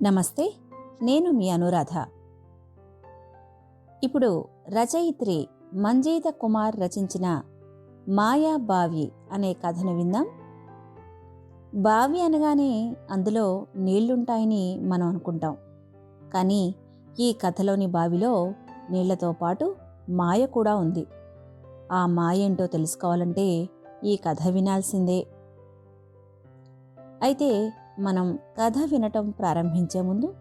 నమస్తే, నేను మీ అనురాధ. ఇప్పుడు రచయిత్రి మంజీత కుమార్ రచించిన మాయా బావి అనే కథను విందాం. బావి అనగానే అందులో నీళ్లుంటాయని మనం అనుకుంటాం. కానీ ఈ కథలోని బావిలో నీళ్లతో పాటు మాయ కూడా ఉంది. ఆ మాయ ఏంటో తెలుసుకోవాలంటే ఈ కథ వినాల్సిందే. అయితే మనం కథ వినటం ప్రారంభించే ముందు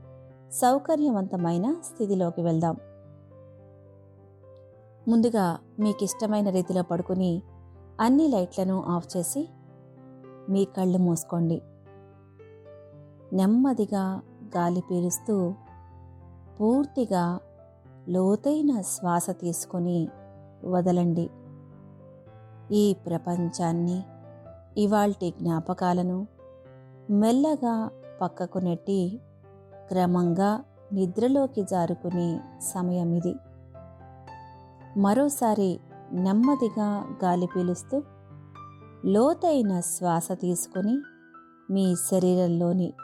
సౌకర్యవంతమైన స్థితిలోకి వెళ్దాం. ముందుగా మీకిష్టమైన రీతిలో పడుకుని అన్ని లైట్లను ఆఫ్ చేసి మీ కళ్ళు మూసుకోండి. నెమ్మదిగా గాలి పీలుస్తూ పూర్తిగా లోతైన శ్వాస తీసుకొని వదలండి. ఈ ప్రపంచాన్ని, ఇవాల్టి జ్ఞాపకాలను మెల్లగా పక్కకు నెట్టి క్రమంగా నిద్రలోకి జారుకునే సమయం ఇది. మరోసారి నెమ్మదిగా గాలి పీలుస్తూ లోతైన శ్వాస తీసుకొని మీ శరీరంలోని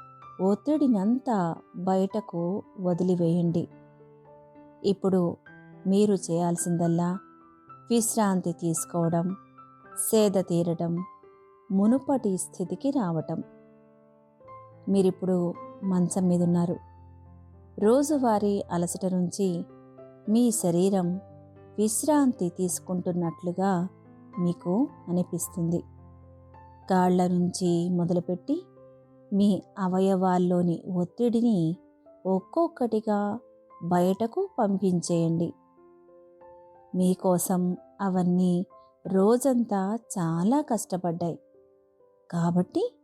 ఒత్తిడినంతా బయటకు వదిలివేయండి. ఇప్పుడు మీరు చేయాల్సిందల్లా విశ్రాంతి తీసుకోవడం, సేద తీరడం, మునుపటి స్థితికి రావటం. మీరిప్పుడు మంచం మీదున్నారు. రోజువారీ అలసట నుంచి మీ శరీరం విశ్రాంతి తీసుకుంటున్నట్లుగా మీకు అనిపిస్తుంది. కాళ్ల నుంచి మొదలుపెట్టి మీ అవయవాల్లోని ఒత్తిడిని ఒక్కొక్కటిగా బయటకు పంపించేయండి. మీకోసం అవన్నీ రోజంతా చాలా కష్టపడ్డాయి కాబట్టి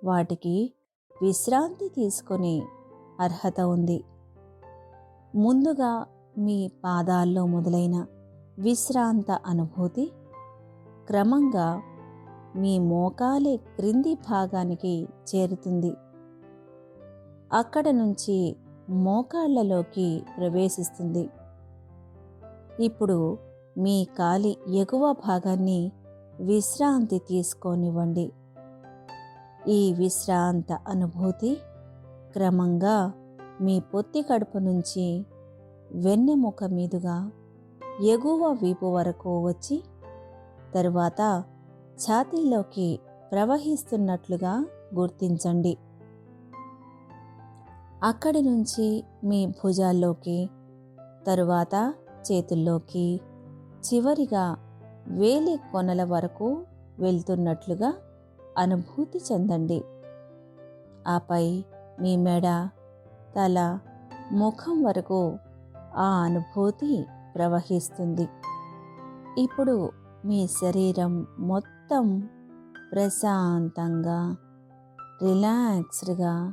వాటికి విశ్రాంతి తీసుకునే అర్హత ఉంది. ముందుగా మీ పాదాల్లో మొదలైన విశ్రాంత అనుభూతి క్రమంగా మీ మోకాలి క్రింది భాగానికి చేరుతుంది. అక్కడ నుంచి మోకాళ్లలోకి ప్రవేశిస్తుంది. ఇప్పుడు మీ కాలి ఎగువ భాగాన్ని విశ్రాంతి తీసుకోనివ్వండి. ఈ విశ్రాంత అనుభూతి క్రమంగా మీ పొత్తి కడుపు నుంచి వెన్నెముక మీదుగా ఎగువ వీపు వరకు వచ్చి తరువాత ఛాతీలోకి ప్రవహిస్తున్నట్లుగా గుర్తించండి. అక్కడి నుంచి మీ భుజాల్లోకి, తరువాత చేతుల్లోకి, చివరిగా వేలి కొనల వరకు వెళ్తున్నట్లుగా అనుభూతి చెందండి. ఆపై మీ మెడ, తల, ముఖం వరకు ఆ అనుభూతి ప్రవహిస్తుంది. ఇప్పుడు మీ శరీరం మొత్తం ప్రశాంతంగా, రిలాక్స్డ్గా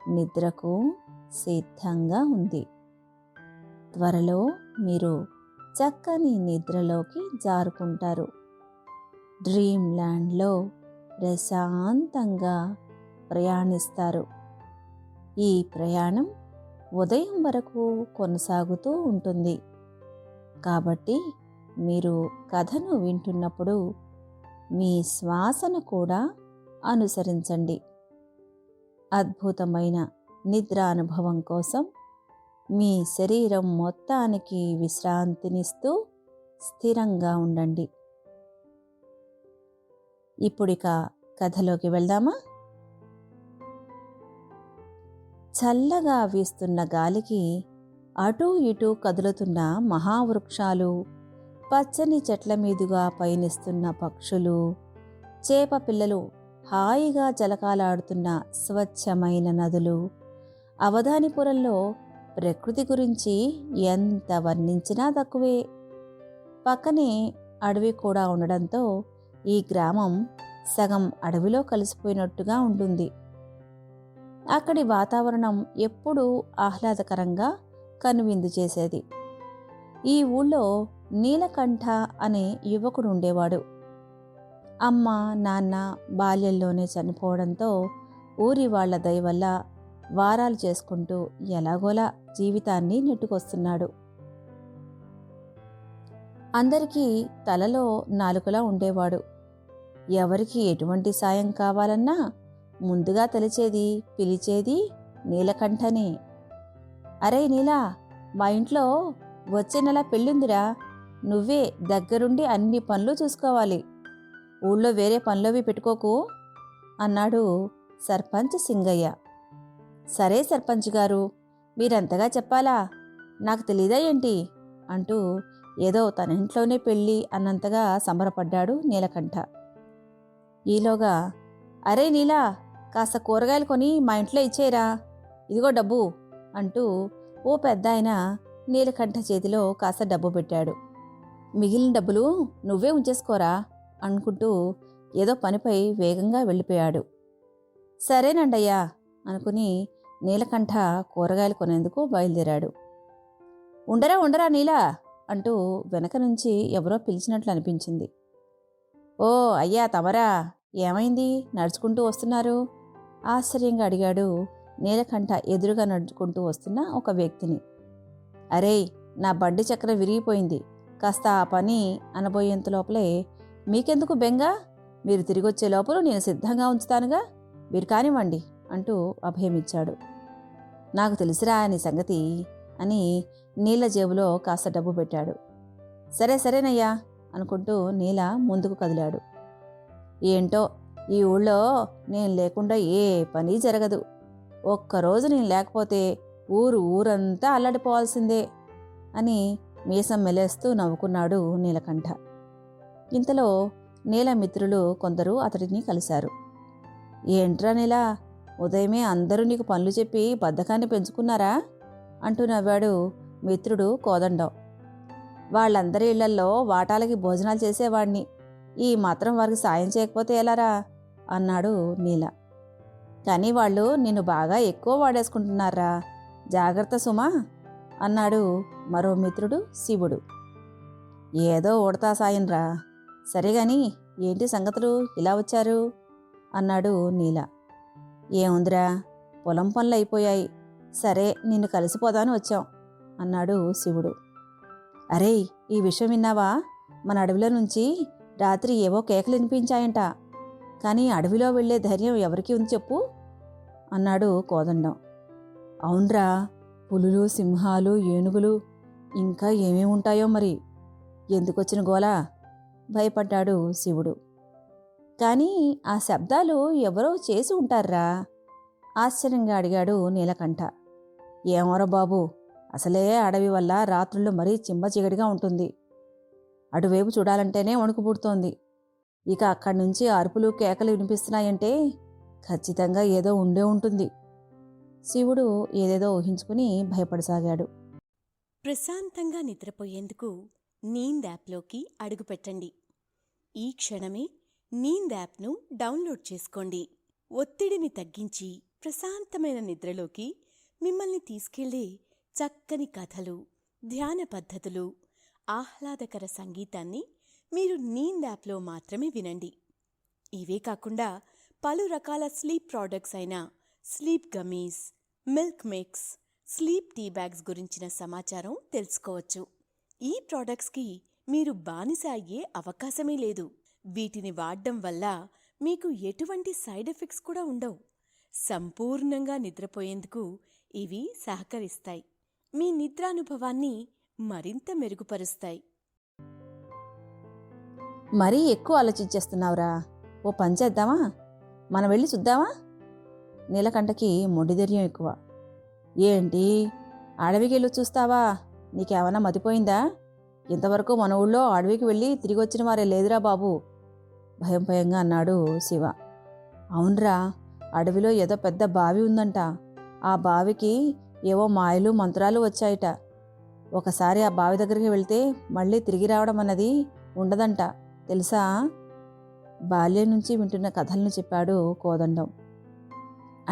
నిద్రకు సిద్ధంగా ఉంది. త్వరలో మీరు చక్కని నిద్రలోకి జారుకుంటారు. డ్రీమ్ ల్యాండ్లో ప్రశాంతంగా ప్రయాణిస్తారు. ఈ ప్రయాణం ఉదయం వరకు కొనసాగుతూ ఉంటుంది. కాబట్టి మీరు కథను వింటున్నప్పుడు మీ శ్వాసను కూడా అనుసరించండి. అద్భుతమైన నిద్ర అనుభవం కోసం మీ శరీరం మొత్తానికి విశ్రాంతినిస్తూ స్థిరంగా ఉండండి. ఇప్పుడిక కథలోకి వెళ్దామా? చల్లగా వీస్తున్న గాలికి అటూ ఇటూ కదులుతున్న మహావృక్షాలు, పచ్చని చెట్ల మీదుగా పయనిస్తున్న పక్షులు, చేప పిల్లలు, హాయిగా జలకాలాడుతున్న స్వచ్ఛమైన నదులు, అవధానిపురంలో ప్రకృతి గురించి ఎంత వర్ణించినా తక్కువే. పక్కనే అడవి కూడా ఉండడంతో ఈ గ్రామం సగం అడవిలో కలిసిపోయినట్టుగా ఉంటుంది. అక్కడి వాతావరణం ఎప్పుడూ ఆహ్లాదకరంగా కనువిందు చేసేది. ఈ ఊళ్ళో నీలకంఠ అనే యువకుడు ఉండేవాడు. అమ్మ, నాన్న బాల్యంలోనే చనిపోవడంతో ఊరి వాళ్ల దయ వల్ల వారాలు చేసుకుంటూ ఎలాగోలా జీవితాన్ని నెట్టుకొస్తున్నాడు. అందరికీ తలలో నాలుకలా ఉండేవాడు. ఎవరికి ఎటువంటి సాయం కావాలన్నా ముందుగా తలిచేది, పిలిచేది నీలకంఠనే. అరే నీలా, మా ఇంట్లో వచ్చే నెల పెళ్ళుందిరా. నువ్వే దగ్గరుండి అన్ని పనులు చూసుకోవాలి. ఊళ్ళో వేరే పనులవి పెట్టుకోకు అన్నాడు సర్పంచ్ సింగయ్య. సరే సర్పంచ్ గారు, మీరంతగా చెప్పాలా, నాకు తెలీదా ఏంటి అంటూ ఏదో తన ఇంట్లోనే పెళ్ళి అన్నంతగా సంబరపడ్డాడు నీలకంఠ. ఈలోగా, అరే నీలా, కాస్త కూరగాయలు కొని మా ఇంట్లో ఇచ్చేయరా, ఇదిగో డబ్బు అంటూ ఓ పెద్దాయన నీలకంఠ చేతిలో కాస్త డబ్బు పెట్టాడు. మిగిలిన డబ్బులు నువ్వే ఉంచేసుకోరా అనుకుంటూ ఏదో పనిపై వేగంగా వెళ్ళిపోయాడు. సరేనండయ్యా అనుకుని నీలకంఠ కూరగాయలు కొనేందుకు బయలుదేరాడు. ఉండరా ఉండరా నీలా అంటూ వెనక నుంచి ఎవరో పిలిచినట్లు అనిపించింది. ఓ అయ్యా తమరా, ఏమైంది, నడుచుకుంటూ వస్తున్నారు ఆశ్చర్యంగా అడిగాడు నీలకంఠ ఎదురుగా నడుచుకుంటూ వస్తున్న ఒక వ్యక్తిని. అరే, నా బండి చక్రం విరిగిపోయింది, కాస్త ఆ పని అనబోయేంత లోపలే, మీకెందుకు బెంగ, మీరు తిరిగొచ్చే లోపల నేను సిద్ధంగా ఉంచుతానుగా, మీరు కానివ్వండి అంటూ అభయమిచ్చాడు. నాకు తెలుసురా నీ సంగతి అని నీల జేబులో కాస్త డబ్బు పెట్టాడు. సరే సరేనయ్యా అనుకుంటూ నీల ముందుకు కదిలాడు. ఏంటో ఈ ఊళ్ళో నేను లేకుండా ఏ పని జరగదు. ఒక్కరోజు నేను లేకపోతే ఊరంతా అల్లడిపోవాల్సిందే అని మీసం మెలేస్తూ నవ్వుకున్నాడు నీలకంఠ. ఇంతలో నీల మిత్రులు కొందరు అతడిని కలిశారు. ఏంట్రా నీలా, ఉదయమే అందరూ నీకు పనులు చెప్పి బద్ధకాన్ని పెంచుకున్నారా అంటూ నవ్వాడు మిత్రుడు కోదండం. వాళ్ళందరి ఇళ్లల్లో వాటాలకి భోజనాలు చేసేవాణ్ణి, ఈ మాత్రం వారికి సాయం చేయకపోతే ఎలారా అన్నాడు నీల. కానీ వాళ్ళు నిన్ను బాగా ఎక్కువ వాడేసుకుంటున్నారా, జాగ్రత్త సుమా అన్నాడు మరో మిత్రుడు శివుడు. ఏదో ఉడతా సాయంరా, సరేగాని ఏంటి సంగతులు, ఇలా వచ్చారు అన్నాడు నీల. ఏముందిరా, పొలం పనులు అయిపోయాయి, సరే నిన్ను కలిసిపోదాని వచ్చాం అన్నాడు శివుడు. అరే, ఈ విషయం విన్నావా, మన అడవిలో నుంచి రాత్రి ఏవో కేకలు వినిపించాయంట, కానీ అడవిలో వెళ్లే ధైర్యం ఎవరికి ఉంది చెప్పు అన్నాడు కోదండం. అవునరా, పులులు, సింహాలు, ఏనుగులు, ఇంకా ఏమేమి ఉంటాయో మరి, ఎందుకొచ్చిన గోలా భయపడ్డాడు శివుడు. కానీ ఆ శబ్దాలు ఎవరో చేసి ఉంటారా ఆశ్చర్యంగా అడిగాడు నీలకంఠ. ఏమోరా బాబు, అసలే అడవి వల్ల రాత్రుళ్ళు మరీ చిమ్మచీకటిగా ఉంటుంది, అటువైపు చూడాలంటేనే వణుకు పుడుతోంది. ఇక అక్కడి నుంచి అరుపులు కేకలు వినిపిస్తున్నాయంటే ఖచ్చితంగా ఏదో ఉండే ఉంటుంది. శివుడు ఏదేదో ఊహించుకుని భయపడసాగాడు. ప్రశాంతంగా నిద్రపోయేందుకు నీంద్ యాప్లోకి అడుగుపెట్టండి. ఈ క్షణమే నీంద్ యాప్ను డౌన్లోడ్ చేసుకోండి. ఒత్తిడిని తగ్గించి ప్రశాంతమైన నిద్రలోకి మిమ్మల్ని తీసుకెళ్లే చక్కని కథలు, ధ్యాన పద్ధతులు, ఆహ్లాదకర సంగీతాన్ని మీరు నీంద్ యాప్లో మాత్రమే వినండి. ఇవే కాకుండా పలు రకాల స్లీప్ ప్రోడక్ట్స్ అయిన sleep gummies, milk mix, sleep tea bags గురించిన సమాచారం తెలుసుకోవచ్చు. ఈ ప్రోడక్ట్స్కి మీరు బానిస అయ్యే అవకాశమే లేదు. వీటిని వాడడం వల్ల మీకు ఎటువంటి సైడ్ ఎఫెక్ట్స్ కూడా ఉండవు. సంపూర్ణంగా నిద్రపోయేందుకు ఇవి సహకరిస్తాయి, మీ నిద్రానుభవాన్ని మరింత మెరుగుపరుస్తాయి. మరీ ఎక్కువ ఆలోచించేస్తున్నావురా, ఓ పని చేద్దామా, మనం వెళ్ళి చూద్దామా? నీలకంఠకి మొండిధైర్యం ఎక్కువ. ఏంటి, అడవికి వెళ్ళి చూస్తావా, నీకేమన్నా మతిపోయిందా? ఇంతవరకు మన ఊళ్ళో అడవికి వెళ్ళి తిరిగి వచ్చిన వారే లేదురా బాబు భయంగా అన్నాడు శివ. అవునరా, అడవిలో ఏదో పెద్ద బావి ఉందంట, ఆ బావికి ఏవో మాయలు మంత్రాలు వచ్చాయట. ఒకసారి ఆ బావి దగ్గరికి వెళ్తే మళ్ళీ తిరిగి రావడం అన్నది ఉండదంట, తెలుసా? బాల్యం నుంచి వింటున్న కథలను చెప్పాడు కోదండం.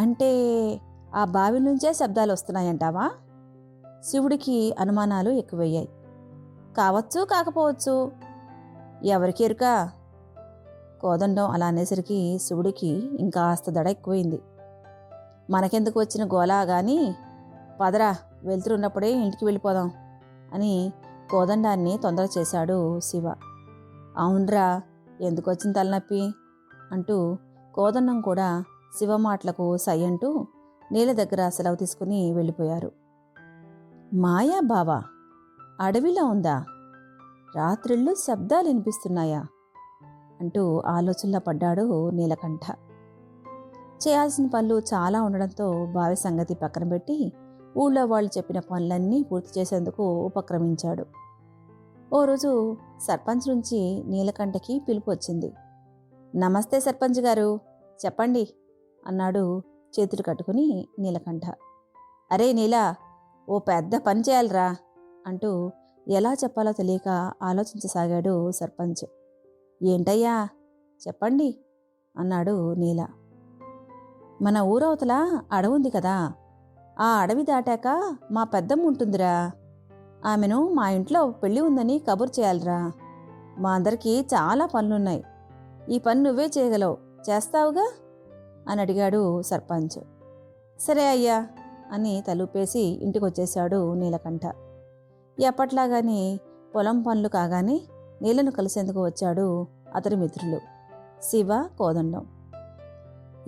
అంటే ఆ బావి నుంచే శబ్దాలు వస్తున్నాయంటావా? శివుడికి అనుమానాలు ఎక్కువయ్యాయి. కావచ్చు, కాకపోవచ్చు, ఎవరికి ఎరుక? కోదండం అలా అనేసరికి శివుడికి ఇంకాస్త దడ ఎక్కువైంది. మనకెందుకు వచ్చిన గోలా గాని, పదరా, వెళ్తున్నప్పుడే ఇంటికి వెళ్ళిపోదాం అని కోదండాన్ని తొందర చేశాడు శివ. అవునరా, ఎందుకొచ్చిన తలనొప్పి అంటూ కోదండం కూడా శివ మాటలకు సై అంటూ నీల దగ్గర సెలవు తీసుకుని వెళ్ళిపోయారు. మాయా బావా, అడవిలో ఉందా? రాత్రిళ్ళు శబ్దాలు వినిపిస్తున్నాయా అంటూ ఆలోచనలో పడ్డాడు నీలకంఠ. చేయాల్సిన పనులు చాలా ఉండడంతో బావి సంగతి పక్కన పెట్టి ఊళ్ళో వాళ్ళు చెప్పిన పనులన్నీ పూర్తి చేసేందుకు ఉపక్రమించాడు. ఓ రోజు సర్పంచ్ నుంచి నీలకంఠకి పిలుపు వచ్చింది. నమస్తే సర్పంచ్ గారు, చెప్పండి అన్నాడు చేతులు కట్టుకుని నీలకంఠ. అరే నీలా, ఓ పెద్ద పని చేయాలిరా అంటూ ఎలా చెప్పాలో తెలియక ఆలోచించసాగాడు సర్పంచ్. ఏంటయ్యా చెప్పండి అన్నాడు నీల. మన ఊరవతల అడవుంది కదా, ఆ అడవి దాటాక మా పెద్దమ్మ ఉంటుందిరా. ఆమెను మా ఇంట్లో పెళ్ళి ఉందని కబురు చేయాలిరా. మా అందరికీ చాలా పనులున్నాయి. ఈ పని నువ్వే చేయగలవు, చేస్తావుగా అని అడిగాడు సర్పంచ్. సరే అయ్యా అని తలుపేసి ఇంటికొచ్చేశాడు నీలకంఠ. ఎప్పట్లాగానే పొలం పనులు కాగానే నీలను కలిసేందుకు వచ్చాడు అతడి మిత్రులు శివ, కోదండం.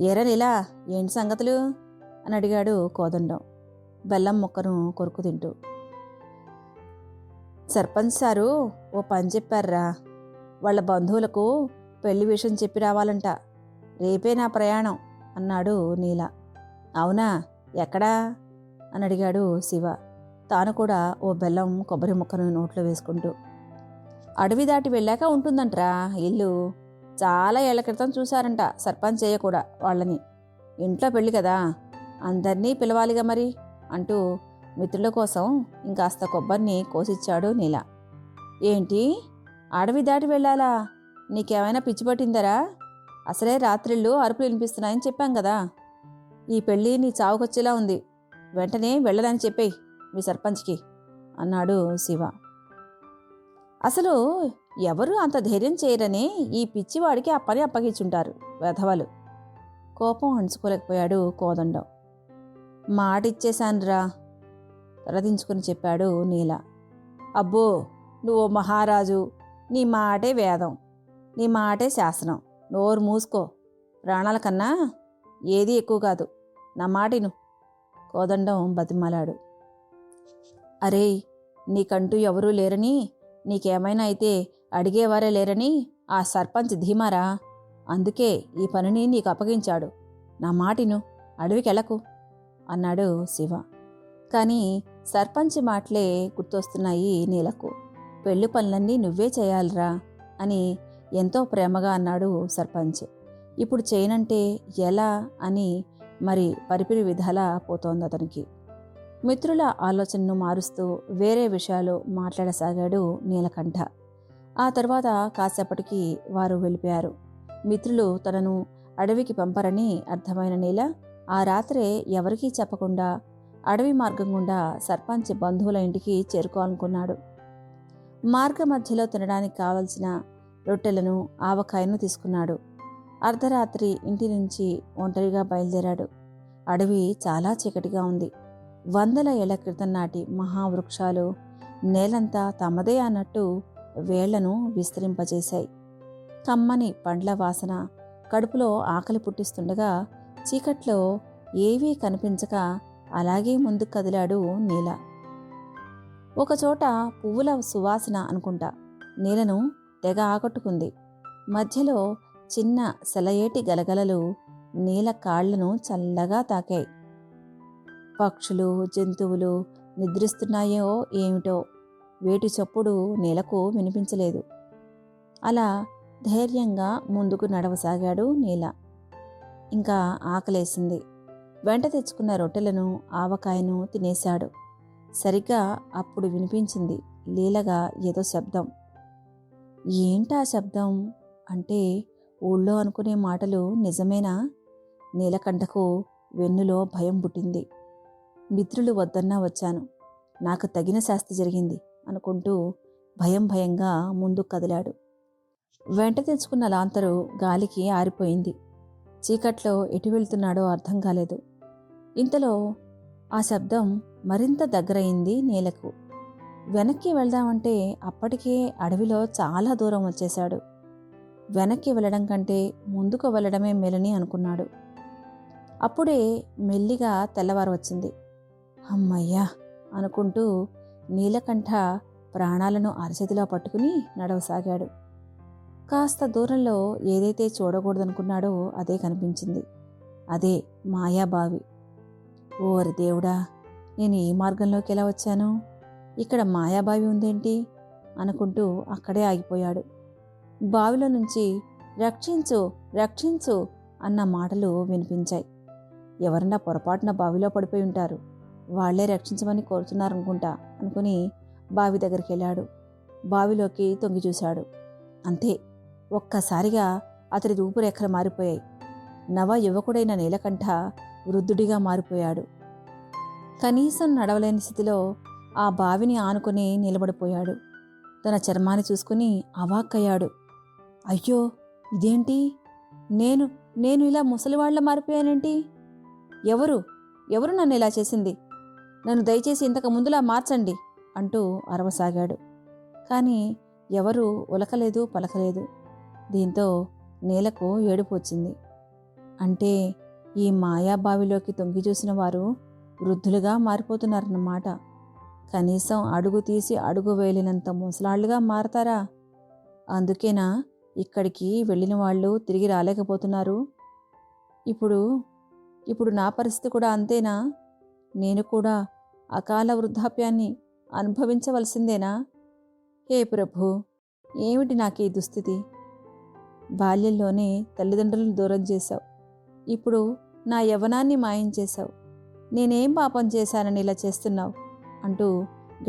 ఏరా నీలా, ఏంటి సంగతులు అని అడిగాడు కోదండం బెల్లం ముక్కను కొరుకు తింటూ. సర్పంచ్ సారు ఓ పని చెప్పారురా. వాళ్ళ బంధువులకు పెళ్లి విషయం చెప్పి రావాలంట. రేపే నా ప్రయాణం అన్నాడు నీల. అవునా, ఎక్కడా అని అడిగాడు శివ, తాను కూడా ఓ బెల్లం కొబ్బరి ముక్కను నోట్లో వేసుకుంటూ. అడవి దాటి వెళ్ళాక ఉంటుందంట్రా ఇల్లు. చాలా ఏళ్ల క్రితం చూశారంట సర్పంచ్ అయ్య కూడా వాళ్ళని. ఇంట్లో పెళ్ళి కదా, అందరినీ పిలవాలిగా మరి అంటూ మిత్రుల కోసం ఇంకాస్త కొబ్బరిని కోసిచ్చాడు నీల. ఏంటి, అడవి దాటి వెళ్ళాలా? నీకేమైనా పిచ్చి పట్టిందరా? అసలే రాత్రిళ్ళు అరుపులు వినిపిస్తున్నాయని చెప్పాం కదా. ఈ పెళ్ళి నీ చావుకొచ్చేలా ఉంది. వెంటనే వెళ్ళదని చెప్పేయి మీ సర్పంచ్కి అన్నాడు శివ. అసలు ఎవరు అంత ధైర్యం చేయరని ఈ పిచ్చివాడికి ఆ పని అప్పగించుంటారు వెధవలు. కోపం అణుచుకోలేకపోయాడు కోదండం. మాట ఇచ్చేశానురా తలదించుకుని చెప్పాడు నీల. అబ్బో, నువ్వు మహారాజు, నీ మాటే వేదం, నీ మాటే శాసనం. నోరు మూసుకో, ప్రాణాల కన్నా ఏదీ ఎక్కువ కాదు, నా మాటిను కోదండం బతిమాలాడు. అరే, నీకంటూ ఎవరూ లేరని, నీకేమైనా అయితే అడిగేవారే లేరని ఆ సర్పంచ్ ధీమారా. అందుకే ఈ పనిని నీకు అప్పగించాడు. నా మాటిను, అడవికెళ్ళకు అన్నాడు శివ. కానీ సర్పంచ్ మాటలే గుర్తొస్తున్నాయి నీలకు. పెళ్లి పనులన్నీ నువ్వే చేయాలిరా అని ఎంతో ప్రేమగా అన్నాడు సర్పంచ్. ఇప్పుడు చేయనంటే ఎలా అని మరి పరిపిరి విధాలా పోతోంది అతనికి. మిత్రుల ఆలోచనను మారుస్తూ వేరే విషయాలు మాట్లాడసాగాడు నీలకంఠ. ఆ తర్వాత కాసేపటికి వారు వెళ్ళిపోయారు. మిత్రులు తనను అడవికి పంపరని అర్థమైన నీల ఆ రాత్రే ఎవరికీ చెప్పకుండా అడవి మార్గం గుండా సర్పంచ్ బంధువుల ఇంటికి చేరుకోవాలనుకున్నాడు. మార్గ మధ్యలో తినడానికి కావలసిన రొట్టెలను, ఆవకాయను తీసుకున్నాడు. అర్ధరాత్రి ఇంటి నుంచి ఒంటరిగా బయలుదేరాడు. అడవి చాలా చీకటిగా ఉంది. 100 ఏళ్ల క్రితం నాటి మహావృక్షాలు నేలంతా తమదే అన్నట్టు వేళ్లను విస్తరింపజేశాయి. కమ్మని పండ్ల వాసన కడుపులో ఆకలి పుట్టిస్తుండగా చీకట్లో ఏవీ కనిపించక అలాగే ముందుకు కదిలాడు నీల. ఒకచోట పువ్వుల సువాసన అనుకుంటా నీలను తెగ ఆకట్టుకుంది. మధ్యలో చిన్న సెలయేటి గలగలలు నీల కాళ్లను చల్లగా తాకాయి. పక్షులు, జంతువులు నిద్రిస్తున్నాయో ఏమిటో వేటి చప్పుడు నీలకు వినిపించలేదు. అలా ధైర్యంగా ముందుకు నడవసాగాడు నీల. ఇంకా ఆకలేసింది. వెంట తెచ్చుకున్న రొట్టెలను, ఆవకాయను తినేశాడు. సరిగ్గా అప్పుడు వినిపించింది లీలగా ఏదో శబ్దం. ఏంటా శబ్దం అంటే ఊళ్ళో అనుకునే మాటలు నిజమేనా? నీలకంఠకు వెన్నులో భయం పుట్టింది. మిత్రులు వద్దన్నా వచ్చాను, నాకు తగిన శాస్తి జరిగింది అనుకుంటూ భయంగా ముందుకు కదిలాడు. వెంట తెచ్చుకున్న లాంతరు గాలికి ఆరిపోయింది. చీకట్లో ఎటు వెళ్తున్నాడో అర్థం కాలేదు. ఇంతలో ఆ శబ్దం మరింత దగ్గరయింది నీలకు. వెనక్కి వెళ్దామంటే అప్పటికే అడవిలో చాలా దూరం వచ్చేశాడు. వెనక్కి వెళ్ళడం కంటే ముందుకు వెళ్ళడమే మేలని అనుకున్నాడు. అప్పుడే మెల్లిగా తెల్లవారు వచ్చింది. అమ్మయ్యా అనుకుంటూ నీలకంఠ ప్రాణాలను అరచేతిలో పట్టుకుని నడవసాగాడు. కాస్త దూరంలో ఏదైతే చూడకూడదనుకున్నాడో అదే కనిపించింది. అదే మాయాబావి. ఓరి దేవుడా, నేను ఈ మార్గంలోకి ఎలా వచ్చాను? ఇక్కడ మాయాబావి ఉందేంటి అనుకుంటూ అక్కడే ఆగిపోయాడు. బావిలో నుంచి రక్షించు రక్షించు అన్న మాటలు వినిపించాయి. ఎవరన్నా పొరపాటున బావిలో పడిపోయి ఉంటారు, వాళ్లే రక్షించమని కోరుతున్నారనుకుంటా అనుకుని బావి దగ్గరికి వెళ్ళాడు. బావిలోకి తొంగి చూశాడు. అంతే, ఒక్కసారిగా అతడి రూపురేఖలు మారిపోయాయి. నవ యువకుడైన నీలకంఠ వృద్ధుడిగా మారిపోయాడు. కనీసం నడవలేని స్థితిలో ఆ బావిని ఆనుకుని నిలబడిపోయాడు. తన చర్మాన్ని చూసుకుని అవాక్కయ్యాడు. అయ్యో, ఇదేంటి? నేను ఇలా ముసలివాళ్ల మారిపోయానేంటి? ఎవరు నన్ను ఇలా చేసింది? నన్ను దయచేసి ఇంతకు ముందులా మార్చండి అంటూ అరవసాగాడు. కానీ ఎవరూ ఉలకలేదు, పలకలేదు. దీంతో నేలకు ఏడుపు వచ్చింది. అంటే ఈ మాయాబావిలోకి తొంగి చూసిన వారు వృద్ధులుగా మారిపోతున్నారన్నమాట. కనీసం అడుగు తీసి అడుగు వేలినంత ముసలాళ్లుగా మారతారా? అందుకేనా ఇక్కడికి వెళ్ళిన వాళ్ళు తిరిగి రాలేకపోతున్నారు? ఇప్పుడు నా పరిస్థితి కూడా అంతేనా? నేను కూడా అకాల వృద్ధాప్యాన్ని అనుభవించవలసిందేనా? హే ప్రభూ, ఏమిటి నాకు ఈ దుస్థితి? బాల్యంలోనే తల్లిదండ్రులను దూరం చేశావు, ఇప్పుడు నా యవ్వనాన్ని మాయం చేశావు. నేనేం పాపం చేశానని ఇలా చేస్తున్నావు అంటూ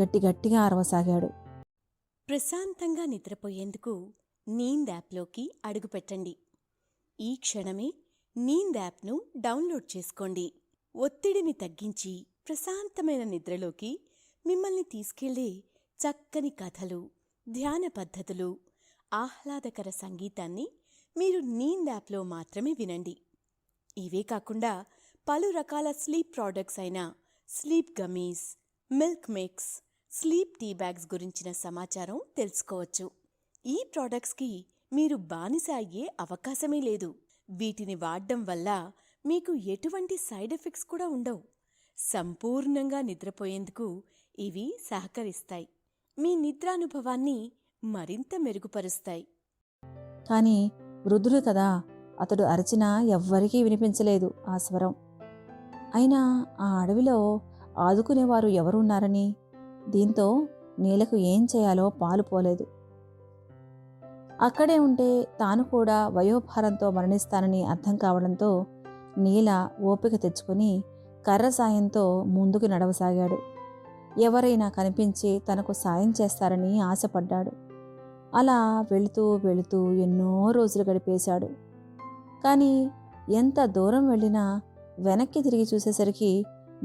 గట్టిగా అరవసాగాడు. ప్రశాంతంగా నిద్రపోయేందుకు నీంద్ యాప్లోకి అడుగుపెట్టండి. ఈ క్షణమే నీంద్ యాప్ను డౌన్లోడ్ చేసుకోండి. ఒత్తిడిని తగ్గించి ప్రశాంతమైన నిద్రలోకి మిమ్మల్ని తీసుకెళ్లే చక్కని కథలు, ధ్యాన పద్ధతులు, ఆహ్లాదకర సంగీతాన్ని మీరు నీంద్ యాప్లో మాత్రమే వినండి. ఇవే కాకుండా పలు రకాల స్లీప్ ప్రోడక్ట్స్ అయిన sleep gummies, milk mix, sleep tea bags గురించిన సమాచారం తెలుసుకోవచ్చు. ఈ ప్రోడక్ట్స్కి మీరు బానిస అయ్యే అవకాశమే లేదు. వీటిని వాడడం వల్ల మీకు ఎటువంటి సైడ్ ఎఫెక్ట్స్ కూడా ఉండవు. సంపూర్ణంగా నిద్రపోయేందుకు ఇవి సహకరిస్తాయి. మీ నిద్రానుభవాన్ని మరింత మెరుగుపరుస్తాయి. కానీ వృద్ధుడు కదా, అతడు అరచినా ఎవ్వరికీ వినిపించలేదు ఆ స్వరం. అయినా ఆ అడవిలో ఆదుకునేవారు ఎవరున్నారని దీంతో నీలకు ఏం చేయాలో పాలుపోలేదు. అక్కడే ఉంటే తాను కూడా వయోభారంతో మరణిస్తానని అర్థం కావడంతో నీల ఓపిక తెచ్చుకుని కర్ర సాయంతో ముందుకు నడవసాగాడు. ఎవరైనా కనిపించి తనకు సాయం చేస్తారని ఆశపడ్డాడు. అలా వెళుతూ ఎన్నో రోజులు గడిపేశాడు. కానీ ఎంత దూరం వెళ్ళినా వెనక్కి తిరిగి చూసేసరికి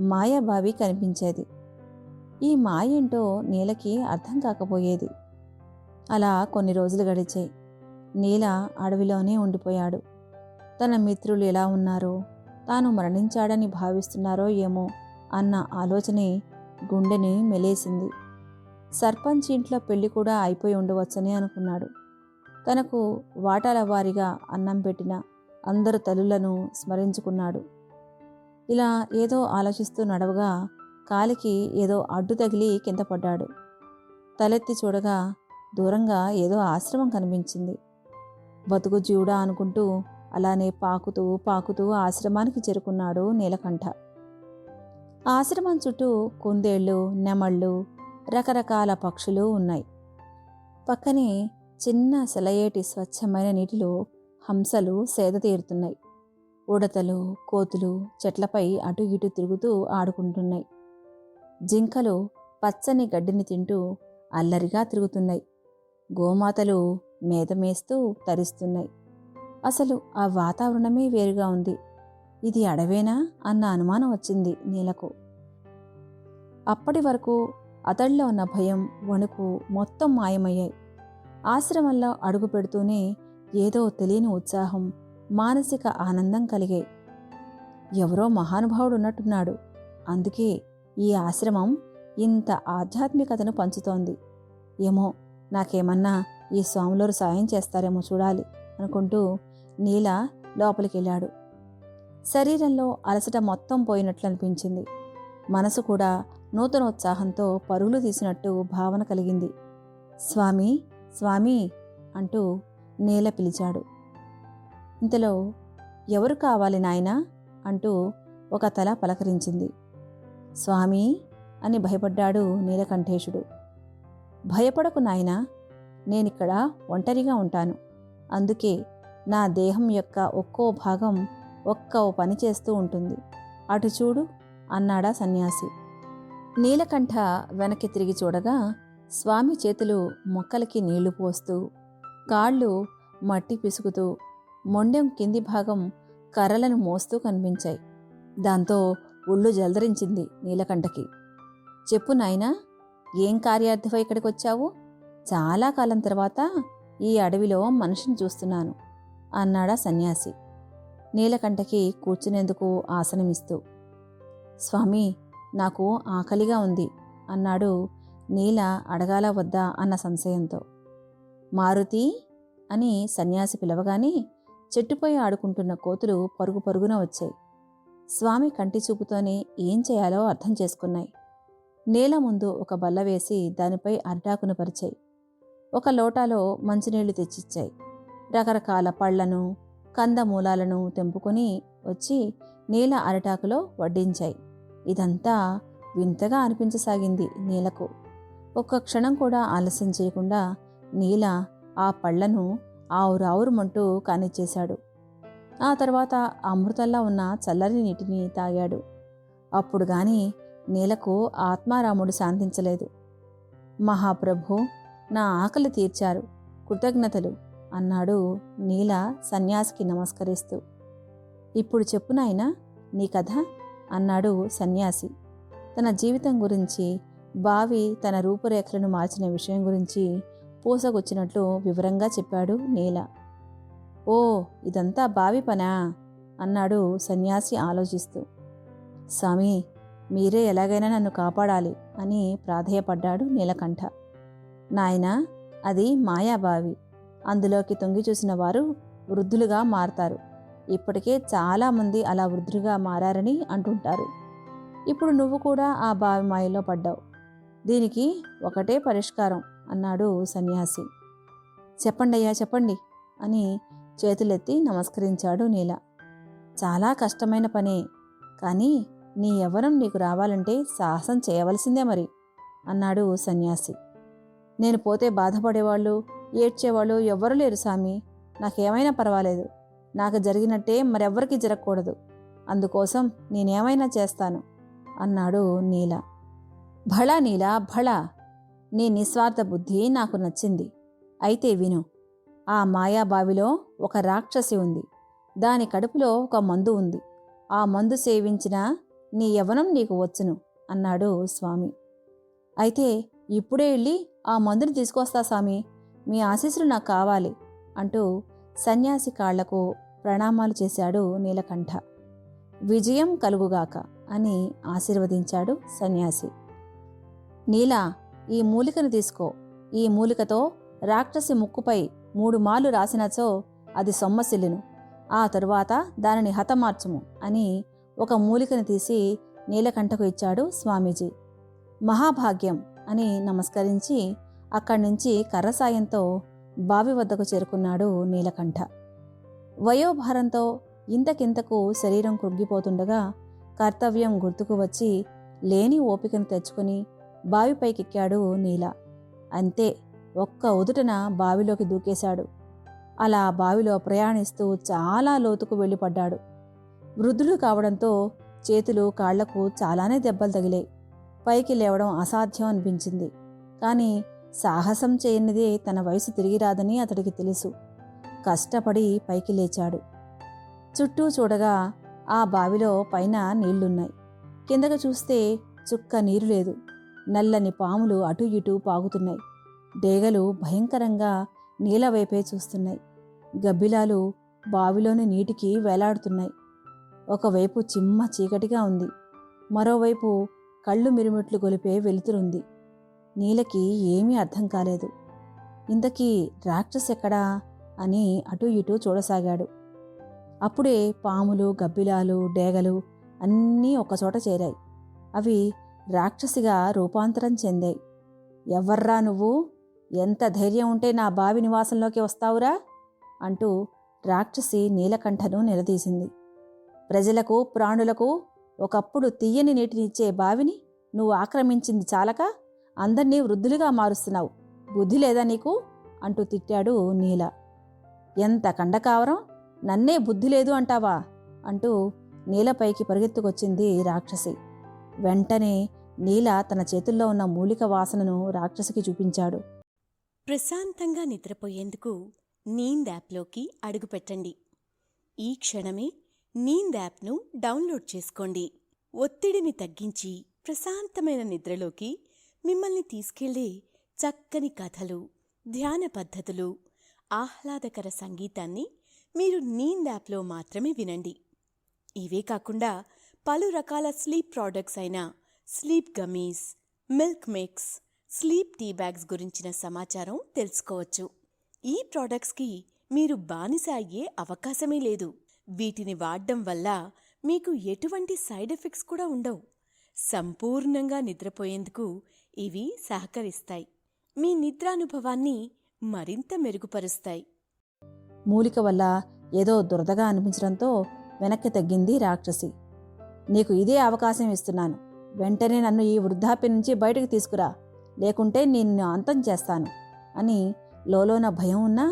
మాయాబావి కనిపించేది. ఈ మాయేంటో నీలకి అర్థం కాకపోయేది. అలా కొన్ని రోజులు గడిచాయి. నీల అడవిలోనే ఉండిపోయాడు. తన మిత్రులు ఎలా ఉన్నారో, తాను మరణించాడని భావిస్తున్నారో ఏమో అన్న ఆలోచనే గుండెని మెలేసింది. సర్పంచ్ ఇంట్లో పెళ్లి కూడా అయిపోయి ఉండవచ్చని అనుకున్నాడు. తనకు వాటాల వారీగా అన్నం పెట్టిన అందరు తల్లులను స్మరించుకున్నాడు. ఇలా ఏదో ఆలోచిస్తూ నడవగా కాలికి ఏదో అడ్డు తగిలి కింద పడ్డాడు. తలెత్తి చూడగా దూరంగా ఏదో ఆశ్రమం కనిపించింది. బతుకు జీవుడా అనుకుంటూ అలానే పాకుతూ ఆశ్రమానికి చేరుకున్నాడు నీలకంఠ. ఆశ్రమం చుట్టూ కుందేళ్లు, నెమళ్ళు, రకరకాల పక్షులు ఉన్నాయి. పక్కనే చిన్న సెలయేటి స్వచ్ఛమైన నీటిలో హంసలు సేద తీరుతున్నాయి. ఉడతలు, కోతులు చెట్లపై అటు ఇటు తిరుగుతూ ఆడుకుంటున్నాయి. జింకలు పచ్చని గడ్డిని తింటూ అల్లరిగా తిరుగుతున్నాయి. గోమాతలు మేతమేస్తూ తరిస్తున్నాయి. అసలు ఆ వాతావరణమే వేరుగా ఉంది. ఇది అడవేనా అన్న అనుమానం వచ్చింది నీలకు. అప్పటి వరకు అతడిలో ఉన్న భయం, వణుకు మొత్తం మాయమయ్యాయి. ఆశ్రమంలో అడుగు పెడుతూనే ఏదో తెలియని ఉత్సాహం, మానసిక ఆనందం కలిగాయి. ఎవరో మహానుభావుడు ఉన్నట్టున్నాడు, అందుకే ఈ ఆశ్రమం ఇంత ఆధ్యాత్మికతను పంచుతోంది. ఏమో, నాకేమన్నా ఈ స్వాములోరు సాయం చేస్తారేమో చూడాలి అనుకుంటూ నీల లోపలికెళ్ళాడు. శరీరంలో అలసట మొత్తం పోయినట్లు అనిపించింది. మనసు కూడా నూతనోత్సాహంతో పరుగులు తీసినట్టు భావన కలిగింది. స్వామి, స్వామి అంటూ నీల పిలిచాడు. ఇంతలో ఎవరు కావాలి నాయనా అంటూ ఒక తల పలకరించింది. స్వామి అని భయపడ్డాడు నీలకంఠేశుడు. భయపడకు నాయనా, నేనిక్కడ ఒంటరిగా ఉంటాను. అందుకే నా దేహం యొక్క ఒక్కో భాగం ఒక్కో పని చేస్తూ ఉంటుంది. అటు చూడు అన్నాడా సన్యాసి. నీలకంఠ వెనక్కి తిరిగి చూడగా స్వామి చేతులు మొక్కలకి నీళ్లు పోస్తూ, కాళ్ళు మట్టి పిసుకుతూ, మొండెం కింది భాగం కర్రలను మోస్తూ కనిపించాయి. దాంతో ఒళ్ళు జలదరించింది నీలకంఠకి. చెప్పు నాయనా, ఏం కార్యార్థమై ఇక్కడికొచ్చావు? చాలా కాలం తర్వాత ఈ అడవిలో మనిషిని చూస్తున్నాను అన్నాడా సన్యాసి నీలకంఠకి కూర్చునేందుకు ఆసనమిస్తూ. స్వామి, నాకు ఆకలిగా ఉంది అన్నాడు నీల అడగాల వద్దా అన్న సంశయంతో. మారుతి అని సన్యాసి పిలవగానే చెట్టుపై ఆడుకుంటున్న కోతులు పరుగు పరుగున వచ్చాయి. స్వామి కంటి చూపుతోనే ఏం చేయాలో అర్థం చేసుకున్నాయి. నేల ముందు ఒక బల్ల వేసి దానిపై అరిటాకును పరిచాయి. ఒక లోటాలో మంచినీళ్లు తెచ్చిచ్చాయి. రకరకాల పళ్లను, కందమూలాలను తెంపుకొని వచ్చి నీల అరిటాకులో వడ్డించాయి. ఇదంతా వింతగా అనిపించసాగింది నీలకు. ఒక్క క్షణం కూడా ఆలస్యం చేయకుండా నీల ఆ పళ్లను ఆవురావురుమంటూ కానిచ్చేశాడు. ఆ తర్వాత అమృతంలా ఉన్న చల్లని నీటిని తాగాడు. అప్పుడు గాని నీలకు ఆత్మారాముడు శాంతించలేదు. మహాప్రభు, నా ఆకలి తీర్చారు, కృతజ్ఞతలు అన్నాడు నీల సన్యాసికి నమస్కరిస్తూ. ఇప్పుడు చెప్పు నాయనా నీ కథ అన్నాడు సన్యాసి. తన జీవితం గురించి, బావి తన రూపురేఖలను మార్చిన విషయం గురించి పూసగొచ్చినట్లు వివరంగా చెప్పాడు నీల. ఓ, ఇదంతా బావి పనా అన్నాడు సన్యాసి ఆలోచిస్తూ. స్వామి, మీరే ఎలాగైనా నన్ను కాపాడాలి అని ప్రాధేయపడ్డాడు నీలకంఠ. నాయనా, అది మాయాబావి. అందులోకి తొంగి చూసిన వారు వృద్ధులుగా మారతారు. ఇప్పటికే చాలామంది అలా వృద్ధులుగా మారారని అంటుంటారు. ఇప్పుడు నువ్వు కూడా ఆ బావి మాయలో పడ్డావు. దీనికి ఒకటే పరిష్కారం అన్నాడు సన్యాసి. చెప్పండయ్యా, చెప్పండి అని చేతులెత్తి నమస్కరించాడు నీల. చాలా కష్టమైన పనే, కానీ నీ యవ్వనం నీకు రావాలంటే సాహసం చేయవలసిందే మరి అన్నాడు సన్యాసి. నేను పోతే బాధపడేవాళ్ళు, ఏడ్చేవాళ్ళు ఎవ్వరూ లేరు సామి. నాకేమైనా పర్వాలేదు. నాకు జరిగినట్టే మరెవ్వరికీ జరగకూడదు. అందుకోసం నేనేమైనా చేస్తాను అన్నాడు నీల. భళా నీల, భళా. నీ నిస్వార్థ బుద్ధి నాకు నచ్చింది. అయితే విను. ఆ మాయాబావిలో ఒక రాక్షసి ఉంది. దాని కడుపులో ఒక మందు ఉంది. ఆ మందు సేవించిన నీ యవ్వనం నీకు వచ్చును అన్నాడు స్వామి. అయితే ఇప్పుడే వెళ్ళి ఆ మందుని తీసుకొస్తా స్వామి, మీ ఆశీస్సులు నాకు కావాలి అంటూ సన్యాసి కాళ్లకు ప్రణామాలు చేశాడు నీలకంఠ. విజయం కలుగుగాక అని ఆశీర్వదించాడు సన్యాసి. నీలా, ఈ మూలికను తీసుకో. ఈ మూలికతో రాక్షసి ముక్కుపై 3 మార్లు రాసినచో అది సొమ్మసిల్లును. ఆ తరువాత దానిని హతమార్చుము అని ఒక మూలికను తీసి నీలకంఠకు ఇచ్చాడు స్వామీజీ. మహాభాగ్యం అని నమస్కరించి అక్కడి నుంచి కర్ర సాయంతో బావి వద్దకు చేరుకున్నాడు నీలకంఠ. వయోభారంతో ఇంతకింతకు శరీరం కృంగిపోతుండగా కర్తవ్యం గుర్తుకు వచ్చి లేని ఓపికను తెచ్చుకుని బావిపైకెక్కాడు నీల. అంతే, ఒక్క ఉదుటన బావిలోకి దూకేశాడు. అలా బావిలో ప్రయాణిస్తూ చాలా లోతుకు వెళ్ళిపడ్డాడు. వృద్ధుడు కావడంతో చేతులు కాళ్లకు చాలానే దెబ్బలు తగిలాయి. పైకి లేవడం అసాధ్యం అనిపించింది. కానీ సాహసం చేయనిదే తన వయసు తిరిగి రాదని అతడికి తెలుసు. కష్టపడి పైకి లేచాడు. చుట్టూ చూడగా ఆ బావిలో పైన నీళ్లున్నాయి. కిందకు చూస్తే చుక్క నీరు లేదు. నల్లని పాములు అటూ ఇటూ పాగుతున్నాయి. డేగలు భయంకరంగా నీళ్ల వైపే చూస్తున్నాయి. గబ్బిలాలు బావిలోని నీటికి వేలాడుతున్నాయి. ఒకవైపు చిమ్మ చీకటిగా ఉంది. మరోవైపు కళ్ళు మిరుమిట్లు గొలిపే వెలుతురుంది. నీలకి ఏమీ అర్థం కాలేదు. ఇంతకీ రాక్షసెక్కడా అని అటూ ఇటూ చూడసాగాడు. అప్పుడే పాములు, గబ్బిలాలు, డేగలు అన్నీ ఒకచోట చేరాయి. అవి రాక్షసిగా రూపాంతరం చెందాయి. ఎవర్రా నువ్వు? ఎంత ధైర్యం ఉంటే నా బావి నివాసంలోకి వస్తావురా అంటూ రాక్షసి నీలకంఠను నిలదీసింది. ప్రజలకు, ప్రాణులకు ఒకప్పుడు తీయని నీటినిచ్చే బావిని నువ్వు ఆక్రమించింది చాలక అందర్నీ వృద్ధులుగా మారుస్తున్నావు. బుద్ధి లేదా నీకు అంటూ తిట్టాడు నీల. ఎంత కండకావరం, నన్నే బుద్ధి లేదు అంటావా అంటూ నీలపైకి పరిగెత్తుకొచ్చింది రాక్షసి. వెంటనే నీల తన చేతుల్లో ఉన్న మూలిక వాసనను రాక్షసికి చూపించాడు. ప్రశాంతంగా నిద్రపోయేందుకు నీంద్ యాప్లోకి అడుగుపెట్టండి. ఈ క్షణమే నీంద్ యాప్ను డౌన్లోడ్ చేసుకోండి. ఒత్తిడిని తగ్గించి ప్రశాంతమైన నిద్రలోకి మిమ్మల్ని తీసుకెళ్లే చక్కని కథలు, ధ్యాన పద్ధతులు, ఆహ్లాదకర సంగీతాన్ని మీరు నీంద్ యాప్లో మాత్రమే వినండి. ఇవే కాకుండా పలు రకాల స్లీప్ ప్రోడక్ట్స్ అయిన sleep gummies, milk mix, sleep tea bags గురించిన సమాచారం తెలుసుకోవచ్చు. ఈ ప్రోడక్ట్స్కి మీరు బానిస అయ్యే అవకాశమే లేదు. వీటిని వాడడం వల్ల మీకు ఎటువంటి సైడ్ ఎఫెక్ట్స్ కూడా ఉండవు. సంపూర్ణంగా నిద్రపోయేందుకు ఇవి సహకరిస్తాయి. మీ నిద్రానుభవాన్ని మరింత మెరుగుపరుస్తాయి. మూలిక వల్ల ఏదో దురదగా అనిపించడంతో వెనక్కి తగ్గింది రాక్షసి. నీకు ఇదే అవకాశం ఇస్తున్నాను. వెంటనే నన్ను ఈ వృద్ధాప్యం నుంచి బయటకు తీసుకురా, లేకుంటే నిన్ను అంతం చేస్తాను అని లోలోన భయం ఉన్నా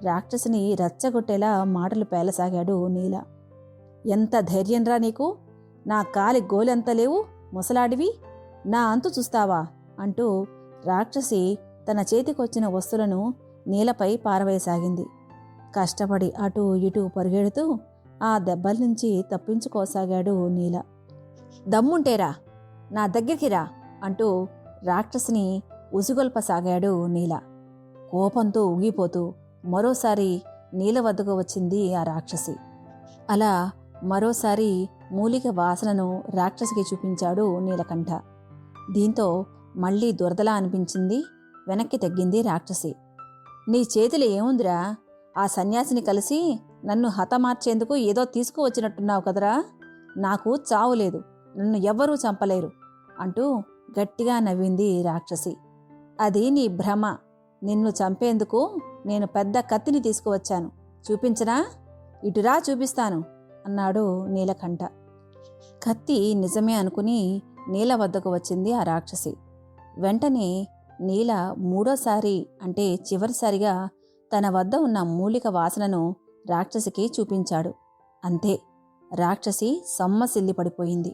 రాక్షసిని రెచ్చగొట్టేలా మాటలు పేలసాగాడు నీల. ఎంత ధైర్యంరా నీకు? నా కాలి గోలెంత లేవు ముసలాడివి, నా అంతు చూస్తావా అంటూ రాక్షసి తన చేతికొచ్చిన వస్తువులను నీలపై పారవేయసాగింది. కష్టపడి అటూ ఇటూ పరిగెడుతూ ఆ దెబ్బల నుంచి తప్పించుకోసాగాడు నీల. దమ్ముంటేరా నా దగ్గరికి రా అంటూ రాక్షసిని ఉసిగొల్పసాగాడు నీల. కోపంతో ఊగిపోతూ మరోసారి నీల వద్దకు వచ్చింది ఆ రాక్షసి. అలా మరోసారి మూలిక వాసనను రాక్షసికి చూపించాడు నీలకంఠ. దీంతో మళ్లీ దురదలా అనిపించింది. వెనక్కి తగ్గింది రాక్షసి. నీ చేతిలో ఏముందిరా? ఆ సన్యాసిని కలిసి నన్ను హతమార్చేందుకు ఏదో తీసుకువచ్చినట్టున్నావు కదరా. నాకు చావు లేదు, నన్ను ఎవ్వరూ చంపలేరు అంటూ గట్టిగా నవ్వింది రాక్షసి. అది నీ భ్రమ. నిన్ను చంపేందుకు నేను పెద్ద కత్తిని తీసుకువచ్చాను. చూపించనా? ఇటురా చూపిస్తాను అన్నాడు నీలకంఠ. కత్తి నిజమే అనుకుని నీల వద్దకు వచ్చింది ఆ రాక్షసి. వెంటనే నీల మూడోసారి అంటే చివరిసారిగా తన వద్ద ఉన్న మూలిక వాసనను రాక్షసికి చూపించాడు. అంతే, రాక్షసి సొమ్మసిల్లి పడిపోయింది.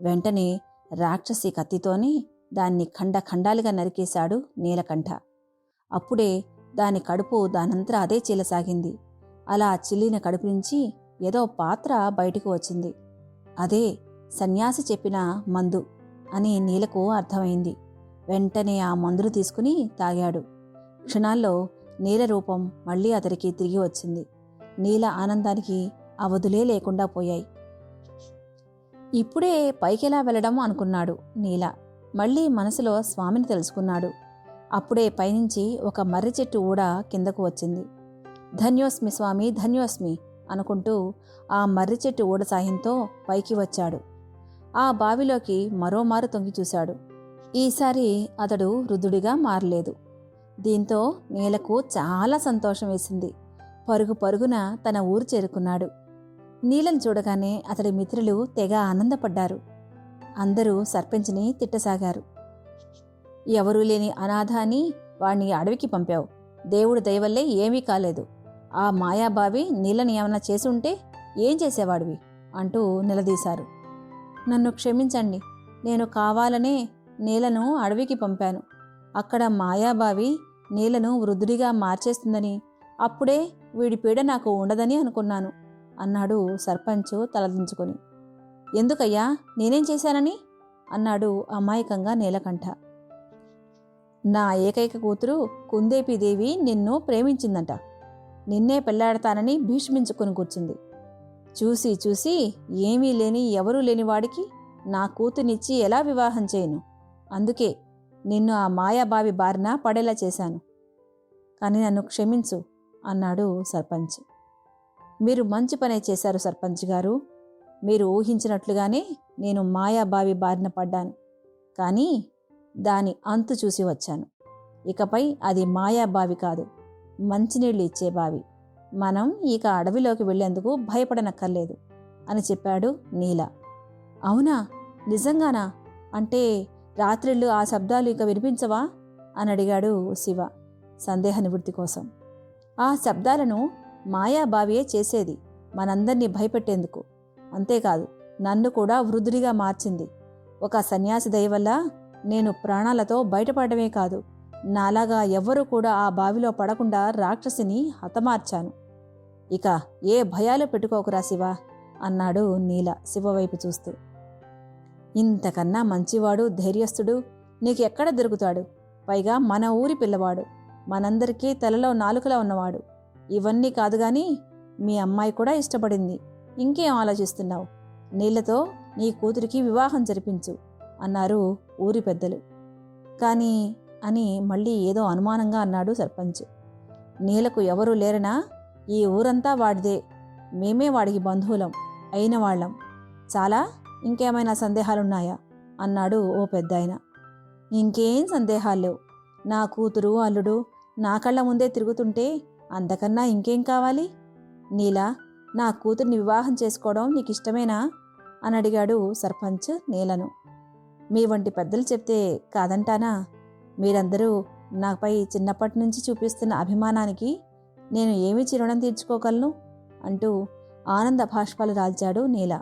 వెంటనే రాక్షసి కత్తితోనే దాన్ని ఖండాలుగా నరికేశాడు నీలకంఠ. అప్పుడే దాని కడుపు దానంతటా అదే చీలసాగింది. అలా చిల్లిన కడుపు నుంచి ఏదో పాత్ర బయటకు వచ్చింది. అదే సన్యాసి చెప్పిన మందు అని నీలకు అర్థమైంది. వెంటనే ఆ మందును తీసుకుని తాగాడు. క్షణాల్లో నీల రూపం మళ్లీ అతడికి తిరిగి వచ్చింది. నీల ఆనందానికి అవధులే లేకుండా పోయాయి. ఇప్పుడే పైకెలా వెళ్ళడం అనుకున్నాడు నీల. మళ్లీ మనసులో స్వామిని తెలుసుకున్నాడు. అప్పుడే పైనుంచి ఒక మర్రి చెట్టు ఊడ కిందకు వచ్చింది. ధన్యోస్మి స్వామి, ధన్యోస్మి అనుకుంటూ ఆ మర్రి చెట్టు ఊడ సాయంతో పైకి వచ్చాడు. ఆ బావిలోకి మరోమారు తొంగి చూశాడు. ఈసారి అతడు వృద్ధుడిగా మారలేదు. దీంతో నీలకు చాలా సంతోషం వేసింది. పరుగు పరుగున తన ఊరు చేరుకున్నాడు. నీలను చూడగానే అతడి మిత్రులు తెగ ఆనందపడ్డారు. అందరూ సర్పంచ్ని తిట్టసాగారు. ఎవరూ లేని అనాథ అని వాణ్ణి అడవికి పంపావు. దేవుడి దయవల్లే ఏమీ కాలేదు. ఆ మాయాబావి నీళ్ళని ఏమన్నా చేసి ఉంటే ఏం చేసేవాడివి అంటూ నిలదీశారు. నన్ను క్షమించండి, నేను కావాలనే నీలను అడవికి పంపాను. అక్కడ మాయాబావి నీలను వృద్ధుడిగా మార్చేస్తుందని, అప్పుడే వీడి పీడ నాకు ఉండదని అనుకున్నాను అన్నాడు సర్పంచు తలదించుకొని. ఎందుకయ్యా, నేనేం చేశానని అన్నాడు అమాయకంగా నీలకంఠ. నా ఏకైక కూతురు కుందేపీదేవి నిన్ను ప్రేమించిందంట. నిన్నే పెళ్లాడతానని భీష్మించుకుని కూర్చుంది. చూసి చూసి ఏమీ లేని ఎవరూ లేని వాడికి నా కూతుర్నిచ్చి ఎలా వివాహం చేయను? అందుకే నిన్ను ఆ మాయాబావి బారిన పడేలా చేశాను. కానీ నన్ను క్షమించు అన్నాడు సర్పంచ్. మీరు మంచి పనే చేశారు సర్పంచ్ గారు. మీరు ఊహించినట్లుగానే నేను మాయాబావి బారిన పడ్డాను. కానీ దాని అంతు చూసి వచ్చాను. ఇకపై అది మాయాబావి కాదు, మంచినీళ్ళు ఇచ్చే బావి. మనం ఇక అడవిలోకి వెళ్లేందుకు భయపడనక్కర్లేదు అని చెప్పాడు నీల. అవునా, నిజంగానా? అంటే రాత్రిళ్ళు ఆ శబ్దాలు ఇక వినిపించవా అని అడిగాడు శివ సందేహ నివృత్తి కోసం. ఆ శబ్దాలను మాయాబావియే చేసేది, మనందర్నీ భయపెట్టేందుకు. అంతేకాదు, నన్ను కూడా వృద్ధుడిగా మార్చింది. ఒక సన్యాసి దయ వల్ల నేను ప్రాణాలతో బయటపడమే కాదు, నాలాగా ఎవ్వరూ కూడా ఆ బావిలో పడకుండా రాక్షసిని హతమార్చాను. ఇక ఏ భయాలు పెట్టుకోకురా శివ అన్నాడు నీల శివవైపు చూస్తూ. ఇంతకన్నా మంచివాడు, ధైర్యస్తుడు నీకు ఎక్కడ దొరుకుతాడు? పైగా మన ఊరి పిల్లవాడు, మనందరికీ తలలో నాలుకలా ఉన్నవాడు. ఇవన్నీ కాదుగాని మీ అమ్మాయి కూడా ఇష్టపడింది. ఇంకేం ఆలోచిస్తున్నావు? నీళ్లతో నీ కూతురికి వివాహం జరిపించు అన్నారు ఊరి పెద్దలు. కానీ అని మళ్ళీ ఏదో అనుమానంగా అన్నాడు సర్పంచ్. నీలకు ఎవరూ లేరనా? ఈ ఊరంతా వాడిదే, మేమే వాడికి బంధువులం అయిన వాళ్ళం. చాలా, ఇంకేమైనా సందేహాలున్నాయా అన్నాడు ఓ పెద్దాయన. ఇంకేం సందేహాలు లేవు. నా కూతురు అల్లుడు నా కళ్ళ ముందే తిరుగుతుంటే అంతకన్నా ఇంకేం కావాలి? నీలా, నా కూతుర్ని వివాహం చేసుకోవడం నీకు ఇష్టమేనా అని అడిగాడు సర్పంచ్ నీలను. మీ వంటి పెద్దలు చెప్తే కాదంటానా? మీరందరూ నాపై చిన్నప్పటి నుంచి చూపిస్తున్న అభిమానానికి నేను ఏమీ చిరుణం తీర్చుకోగలను అంటూ ఆనంద భాష్పాలు రాల్చాడు నీల.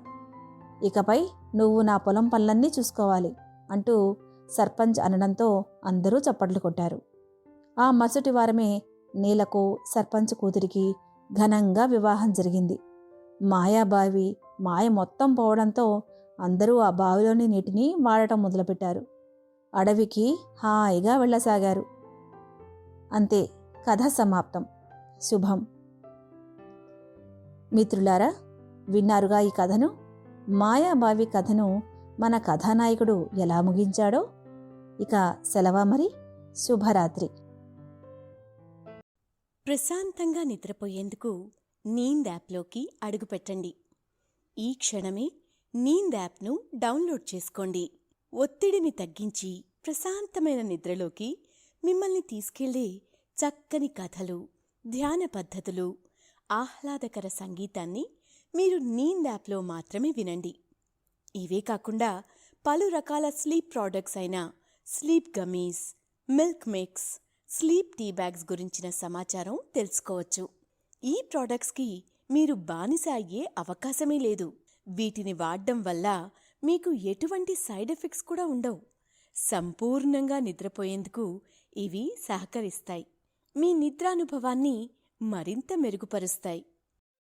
ఇకపై నువ్వు నా పొలం పనులన్నీ చూసుకోవాలి అంటూ సర్పంచ్ అనడంతో అందరూ చప్పట్లు కొట్టారు. ఆ మరుసటి వారమే నీలకు సర్పంచ్ కూతురికి ఘనంగా వివాహం జరిగింది. మాయాబావి మాయ మొత్తం పోవడంతో అందరూ ఆ బావిలోని నీటిని వాడటం మొదలుపెట్టారు. అడవికి హాయిగా వెళ్ళసాగారు. అంతే, కథ సమాప్తం. శుభం. మిత్రులారా, విన్నారుగా ఈ కథను. మాయాబావి కథను మన కథానాయకుడు ఎలా ముగించాడో. ఇక సెలవా మరి. శుభరాత్రి. ప్రశాంతంగా నిద్రపోయేందుకు నీంద్ యాప్లోకి అడుగుపెట్టండి. ఈ క్షణమే నీంద్ యాప్ను డౌన్లోడ్ చేసుకోండి. ఒత్తిడిని తగ్గించి ప్రశాంతమైన నిద్రలోకి మిమ్మల్ని తీసుకెళ్లే చక్కని కథలు, ధ్యాన పద్ధతులు, ఆహ్లాదకర సంగీతాన్ని మీరు నీంద్ యాప్లో మాత్రమే వినండి. ఇవే కాకుండా పలు రకాల స్లీప్ ప్రోడక్ట్స్ అయిన sleep gummies, milk mix, sleep tea bags గురించిన సమాచారం తెలుసుకోవచ్చు. ఈ ప్రోడక్ట్స్కి మీరు బానిస అయ్యే అవకాశమే లేదు. వీటిని వాడడం వల్ల మీకు ఎటువంటి సైడ్ ఎఫెక్ట్స్ కూడా ఉండవు. సంపూర్ణంగా నిద్రపోయేందుకు ఇవి సహకరిస్తాయి. మీ నిద్రానుభవాన్ని మరింత మెరుగుపరుస్తాయి.